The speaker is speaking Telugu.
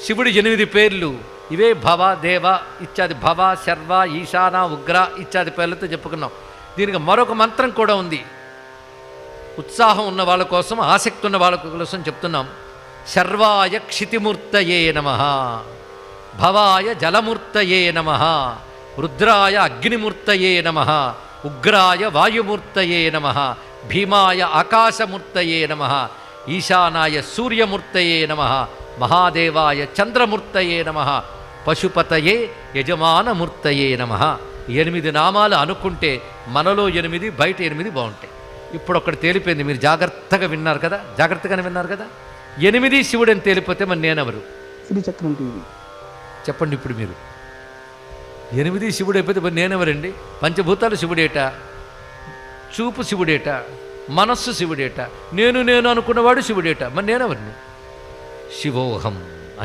శివుడి 8 పేర్లు ఇవే భవ, దేవ ఇత్యాది, భవ, శర్వ, ఈశాన, ఉగ్ర ఇత్యాది పేర్లతో చెప్పుకున్నాం. దీనికి మరొక మంత్రం కూడా ఉంది. ఉత్సాహం ఉన్న వాళ్ళ కోసం, ఆసక్తి ఉన్న వాళ్ళ కోసం చెప్తున్నాం. శర్వాయ క్షితిమూర్తయే నమః, భవాయ జలమూర్తయే నమః, రుద్రాయ అగ్నిమూర్తయే నమః, ఉగ్రాయ వాయుమూర్తయే నమః, భీమాయ ఆకాశమూర్తయే నమః, ఈశానాయ సూర్యమూర్తయే నమః, మహాదేవాయ చంద్రమూర్తయే నమః, పశుపతయే యజమానమూర్తయే నమః. 8 నామాలు అనుకుంటే మనలో 8, బయట 8 బాగుంటాయి. ఇప్పుడు ఒకటి తేలిపోయింది, మీరు జాగ్రత్తగా విన్నారు కదా, జాగ్రత్తగానే విన్నారు కదా. 8 శివుడని తేలిపోతే మరి నేనెవరు శ్రీచక్రం టీవీ చెప్పండి. ఇప్పుడు మీరు 8 శివుడు అయిపోతే మరి నేనెవరండి? పంచభూతాలు శివుడేట, చూపు శివుడేట, మనస్సు శివుడేట, నేను అనుకున్నవాడు శివుడేట, మరి నేనెవరిని? శివోహం.